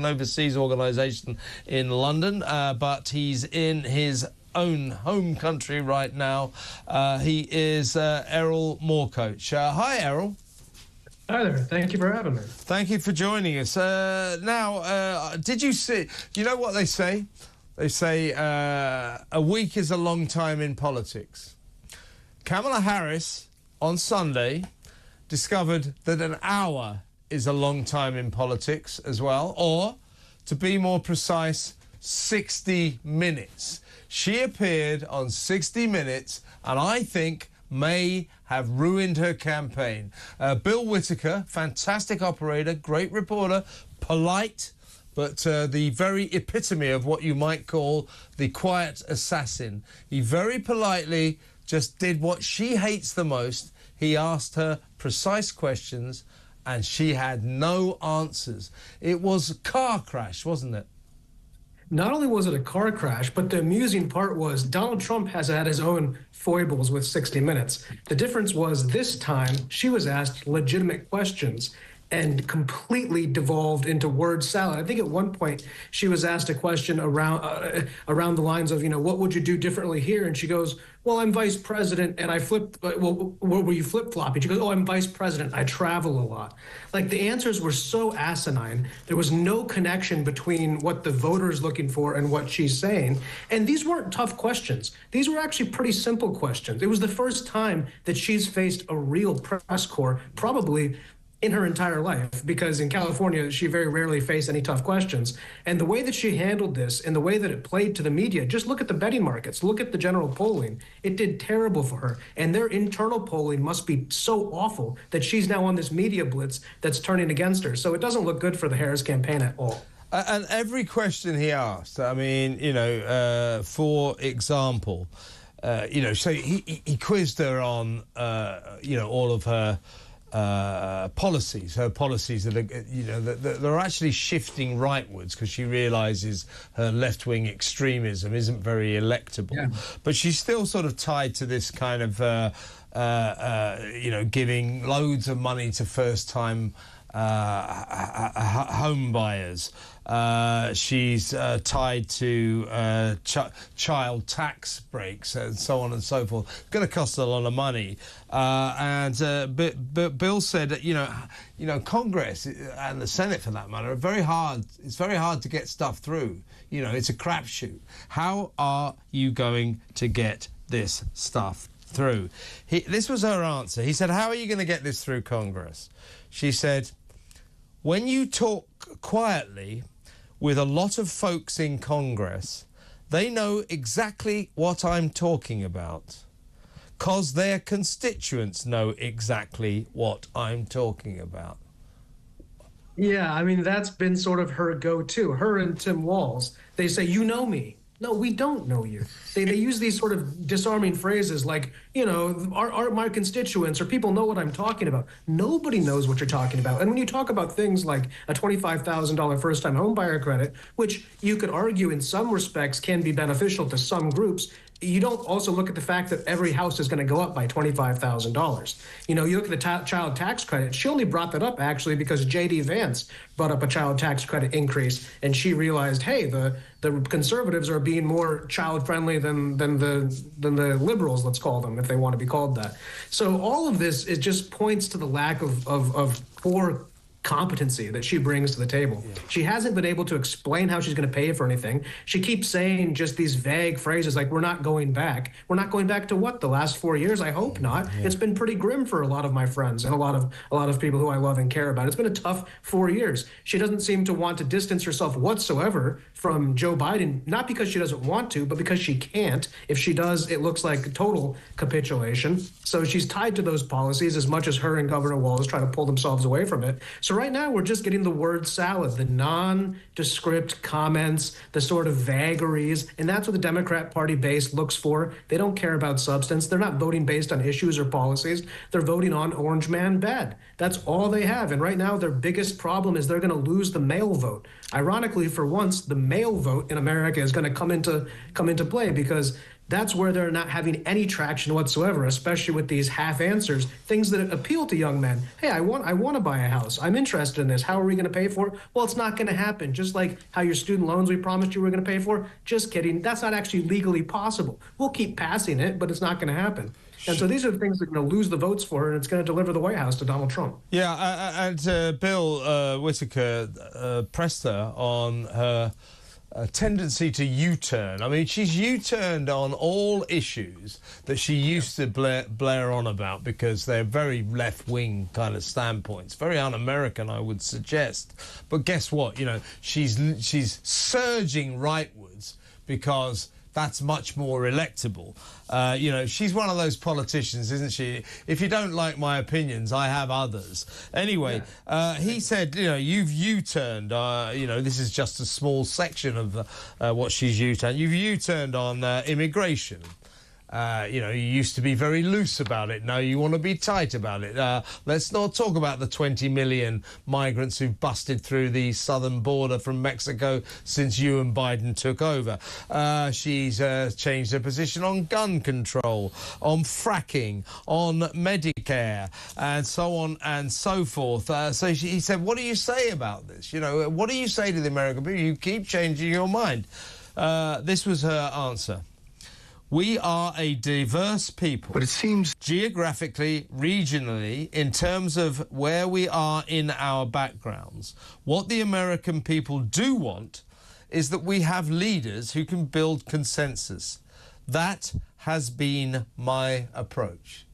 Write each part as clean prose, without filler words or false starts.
an overseas organisation in London, but he's in his own home country right now. He is Erol Morkoc. Hi, Erol. Hi there. Thank you for having me. Thank you for joining us. Did you see... You know what they say? They say a week is a long time in politics. Kamala Harris, on Sunday, discovered that an hour is a long time in politics as well, or, to be more precise, 60 minutes. She appeared on 60 Minutes, and I think may have ruined her campaign. Bill Whitaker, fantastic operator, great reporter, polite, but the very epitome of what you might call the quiet assassin. He very politely just did what she hates the most. He asked her precise questions, and she had no answers. It was a car crash, wasn't it? Not only was it a car crash, but the amusing part was Donald Trump has had his own foibles with 60 Minutes. The difference was this time she was asked legitimate questions and completely devolved into word salad. I think at one point she was asked a question around the lines of, what would you do differently here? And she goes, well, I'm vice president and I flipped, well, what were you flip-flopping? She goes, oh, I'm vice president. I travel a lot. Like, the answers were so asinine. There was no connection between what the voter's looking for and what she's saying. And these weren't tough questions. These were actually pretty simple questions. It was the first time that she's faced a real press corps, probably in her entire life, because in California, she very rarely faced any tough questions. And the way that she handled this and the way that it played to the media, just look at the betting markets, look at the general polling. It did terrible for her. And their internal polling must be so awful that she's now on this media blitz that's turning against her. So it doesn't look good for the Harris campaign at all. And every question he asked, I mean, for example, so he quizzed her on, all of her policies that are, that are actually shifting rightwards, because she realises her left-wing extremism isn't very electable. Yeah. But she's still sort of tied to this kind of, giving loads of money to first-time home buyers. She's tied to child tax breaks and so on and so forth. Going to cost a lot of money. But Bill said that Congress and the Senate, for that matter, are very hard. It's very hard to get stuff through. It's a crapshoot. How are you going to get this stuff through? This was her answer. He said, how are you going to get this through Congress? She said, when you talk quietly with a lot of folks in Congress, they know exactly what I'm talking about, because their constituents know exactly what I'm talking about. Yeah, I mean, that's been sort of her go-to. Her and Tim Walz, they say, you know me. No, we don't know you. They use these sort of disarming phrases like, my constituents or people know what I'm talking about. Nobody knows what you're talking about. And when you talk about things like a $25,000 first-time homebuyer credit, which you could argue in some respects can be beneficial to some groups, you don't also look at the fact that every house is going to go up by $25,000. You look at the child tax credit. She only brought that up, actually, because J.D. Vance brought up a child tax credit increase, and she realized, hey, the conservatives are being more child-friendly than the liberals, let's call them, if they want to be called that. So all of this, it just points to the lack of poor competency that she brings to the table. Yeah. She hasn't been able to explain how she's going to pay for anything. She keeps saying just these vague phrases like, we're not going back. We're not going back to what, the last 4 years? I hope not. Yeah. It's been pretty grim for a lot of my friends and a lot of people who I love and care about. It's been a tough 4 years. She doesn't seem to want to distance herself whatsoever from Joe Biden, not because she doesn't want to, but because she can't. If she does, it looks like total capitulation. So she's tied to those policies as much as her and Governor Walz try to pull themselves away from it. So right now we're just getting the word salad, the nondescript comments, the sort of vagaries, and that's what the Democrat Party base looks for. They don't care about substance. They're not voting based on issues or policies. They're voting on orange man bad. That's all they have. And right now their biggest problem is they're going to lose the mail vote. Ironically, for once, the mail vote in America is going to come into play, because that's where they're not having any traction whatsoever, especially with these half answers, things that appeal to young men. Hey, I want to buy a house. I'm interested in this. How are we going to pay for it? Well, it's not going to happen. Just like how your student loans we promised you were going to pay for. Just kidding. That's not actually legally possible. We'll keep passing it, but it's not going to happen. And so these are the things that are going to lose the votes for, and it's going to deliver the White House to Donald Trump. Yeah, and Bill Whitaker pressed her on her tendency to U-turn. I mean, she's U-turned on all issues that she used to blare on about because they're very left-wing kind of standpoints, very un-American, I would suggest. But guess what? You know, she's surging rightwards because that's much more electable. You know, she's one of those politicians, isn't she? If you don't like my opinions, I have others. Anyway, he said, you know, you've U-turned. You know, this is just a small section of what she's U-turned. You've U-turned on immigration. You know, you used to be very loose about it. Now you want to be tight about it. Let's not talk about the 20 million migrants who've busted through the southern border from Mexico since you and Biden took over. She's changed her position on gun control, on fracking, on Medicare, and so on and so forth. So he said, what do you say about this? You know, what do you say to the American people? You keep changing your mind. This was her answer. We are a diverse people, but it seems geographically, regionally, in terms of where we are in our backgrounds. What the American people do want is that we have leaders who can build consensus. That has been my approach.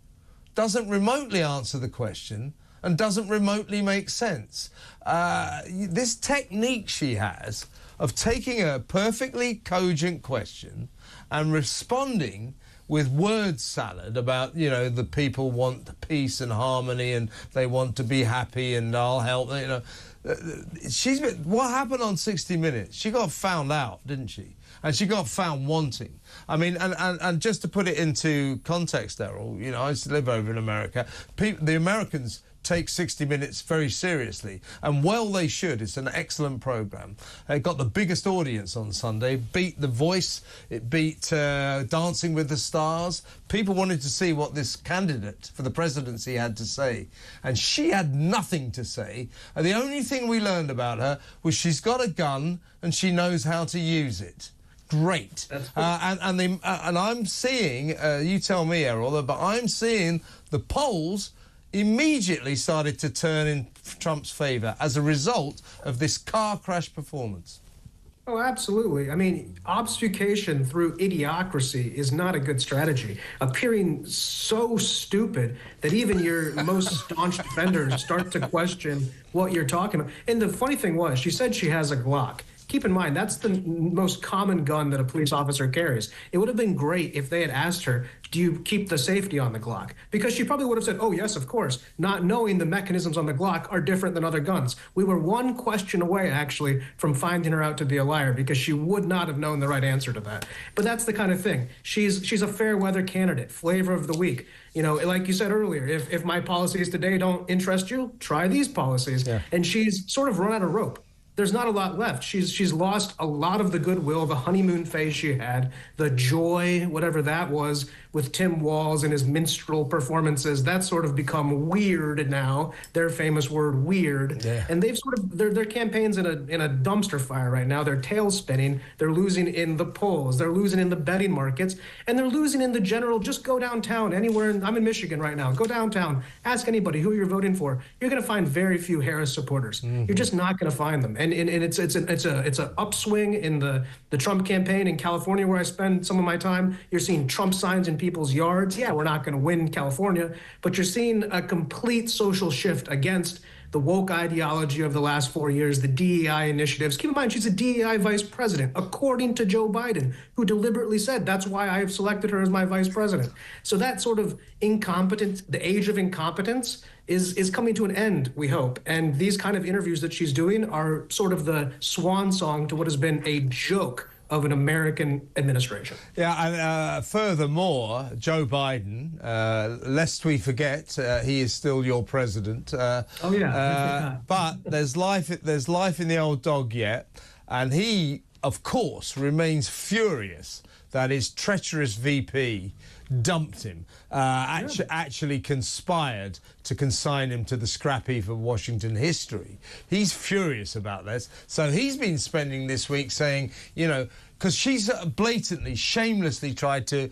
Doesn't remotely answer the question and doesn't remotely make sense. This technique she has of taking a perfectly cogent question and responding with word salad about, you know, the people want peace and harmony and they want to be happy and I'll help, you know. What happened on 60 Minutes? She got found out, didn't she? And she got found wanting. I mean, and just to put it into context, Errol, you know, I used to live over in America. The Americans take 60 Minutes very seriously, and well they should. It's an excellent programme. It got the biggest audience on Sunday, it beat The Voice, it beat Dancing with the Stars. People wanted to see what this candidate for the presidency had to say, and she had nothing to say. And the only thing we learned about her was she's got a gun and she knows how to use it. Great. And I'm seeing, you tell me, Errol, but I'm seeing the polls immediately started to turn in Trump's favour as a result of this car crash performance. Oh, absolutely. I mean, obfuscation through idiocracy is not a good strategy. Appearing so stupid that even your most staunch defenders start to question what you're talking about. And the funny thing was, she said she has a Glock. Keep in mind, that's the most common gun that a police officer carries. It would have been great if they had asked her, do you keep the safety on the Glock? Because she probably would have said, oh, yes, of course, not knowing the mechanisms on the Glock are different than other guns. We were one question away, actually, from finding her out to be a liar because she would not have known the right answer to that. But that's the kind of thing. She's a fair weather candidate, flavor of the week. You know, like you said earlier, if my policies today don't interest you, try these policies. Yeah. And she's sort of run out of rope. There's not a lot left. She's lost a lot of the goodwill, the honeymoon phase she had, the joy, whatever that was, with Tim Walz and his minstrel performances. That's sort of become weird now. Their famous word, weird. Yeah. And they've sort of their campaign's in a dumpster fire right now. They're tail spinning. They're losing in the polls. They're losing in the betting markets, and they're losing in the general. Just go downtown anywhere. I'm in Michigan right now. Go downtown. Ask anybody who you're voting for. You're going to find very few Harris supporters. Mm-hmm. You're just not going to find them. And it's an upswing in the Trump campaign in California, where I spend some of my time. You're seeing Trump signs in people's yards. Yeah, we're not going to win California, but you're seeing a complete social shift against the woke ideology of the last 4 years, the DEI initiatives. Keep in mind, she's a DEI vice president, according to Joe Biden, who deliberately said, that's why I have selected her as my vice president. So that sort of incompetence, the age of incompetence, is coming to an end, we hope. And these kind of interviews that she's doing are sort of the swan song to what has been a joke of an American administration. Yeah, and furthermore, Joe Biden, lest we forget, he is still your president. But there's life in the old dog yet, and he of course, remains furious that his treacherous VP dumped him, actually conspired to consign him to the scrap heap of Washington history. He's furious about this. So he's been spending this week saying, you know, because she's blatantly, shamelessly tried to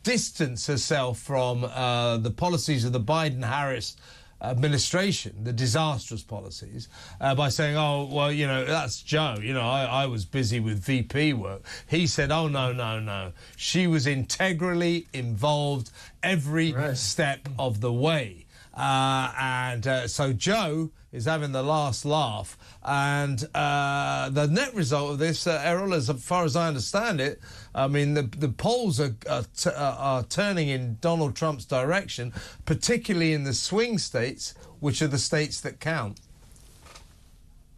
distance herself from the policies of the Biden-Harris administration, the disastrous policies, by saying, oh, well, you know, that's Joe. You know, I was busy with VP work. He said, oh, no, no, no. She was integrally involved every step of the way. So Joe is having the last laugh. And the net result of this, Errol, as far as I understand it, I mean, the polls are turning in Donald Trump's direction, particularly in the swing states, which are the states that count.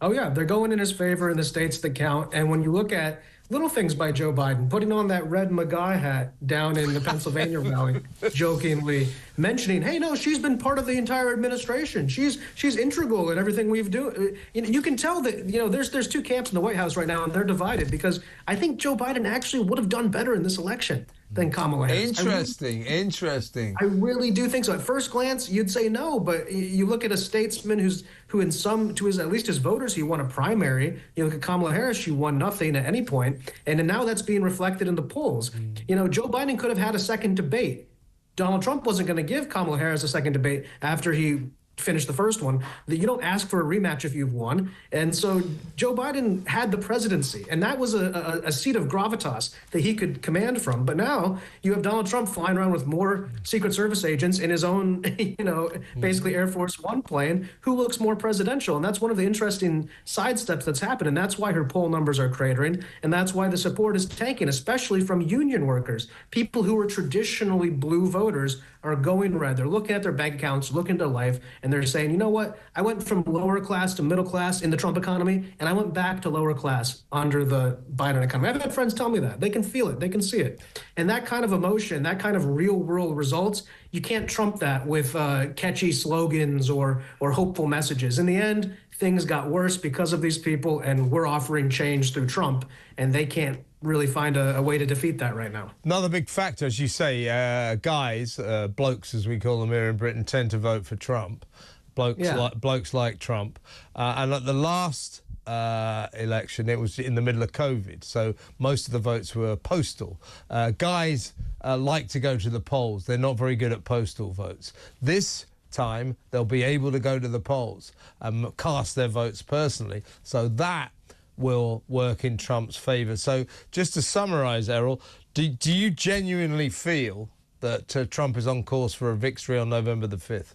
Oh, yeah, they're going in his favor in the states that count. And when you look at little things by Joe Biden, putting on that red McGuy hat down in the Pennsylvania rally, jokingly mentioning, hey, no, she's been part of the entire administration. She's integral in everything we've done. You can tell that, you know, there's two camps in the White House right now, and they're divided because I think Joe Biden actually would have done better in this election than Kamala Harris. Interesting. I really do think so. At first glance, you'd say no, but you look at a statesman who in some, to his, at least his voters, he won a primary. You look at Kamala Harris, she won nothing at any point, and now that's being reflected in the polls. You know, Joe Biden could have had a second debate. Donald Trump wasn't going to give Kamala Harris a second debate after he finished the first one. That you don't ask for a rematch if you've won. And so Joe Biden had the presidency, and that was a seat of gravitas that he could command from. But now you have Donald Trump flying around with more Secret Service agents in his own, you know, basically Air Force One plane, who looks more presidential. And that's one of the interesting sidesteps that's happened. And that's why her poll numbers are cratering. And that's why the support is tanking, especially from union workers. People who were traditionally blue voters are going red. They're looking at their bank accounts, looking at their life, and they're saying, you know what? I went from lower class to middle class in the Trump economy, and I went back to lower class under the Biden economy. I've had friends tell me that. They can feel it. They can see it. And that kind of emotion, that kind of real world results, you can't trump that with catchy slogans or hopeful messages. In the end, things got worse because of these people, and we're offering change through Trump, and they can't really find a way to defeat that right now. Another big factor, as you say, guys, blokes as we call them here in Britain, tend to vote for Trump. Blokes like Trump. And at the last election, it was in the middle of COVID, so most of the votes were postal. Guys like to go to the polls. They're not very good at postal votes. This time, they'll be able to go to the polls and cast their votes personally. So that will work in Trump's favour. So just to summarise, Errol, do you genuinely feel that Trump is on course for a victory on November the 5th?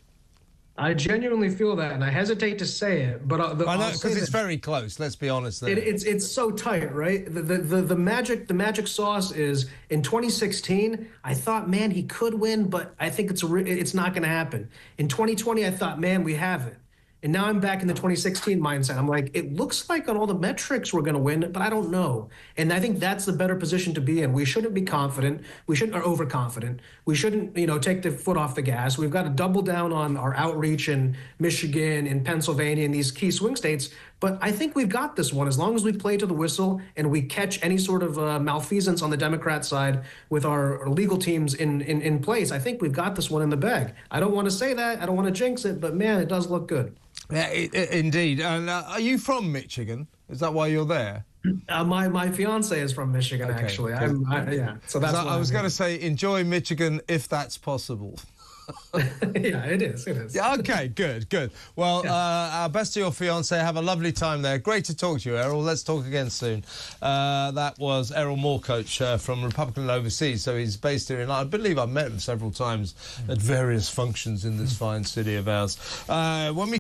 I genuinely feel that, and I hesitate to say it, but I know, because it's very close. Let's be honest. There. It's so tight, right? The magic sauce is in 2016. I thought, man, he could win, but I think it's not going to happen. In 2020, I thought, man, we have it. And now I'm back in the 2016 mindset. I'm like, it looks like on all the metrics we're going to win, but I don't know. And I think that's the better position to be in. We shouldn't be confident. We shouldn't or overconfident. We shouldn't, you know, take the foot off the gas. We've got to double down on our outreach in Michigan, in Pennsylvania, in these key swing states. But I think we've got this one as long as we play to the whistle and we catch any sort of malfeasance on the Democrat side with our legal teams in place. I think we've got this one in the bag. I don't want to say that. I don't want to jinx it, but man, it does look good. Yeah, indeed. And are you from Michigan? Is that why you're there? My fiance is from Michigan, okay, actually. Yeah. So that's. I was going to say, enjoy Michigan if that's possible. Yeah, it is. Yeah, okay, good. Well, our best to your fiance. Have a lovely time there. Great to talk to you, Errol. Let's talk again soon. That was Erol Morkoc from Republican Overseas. So he's based here in, I believe I've met him several times at various functions in this fine city of ours. When we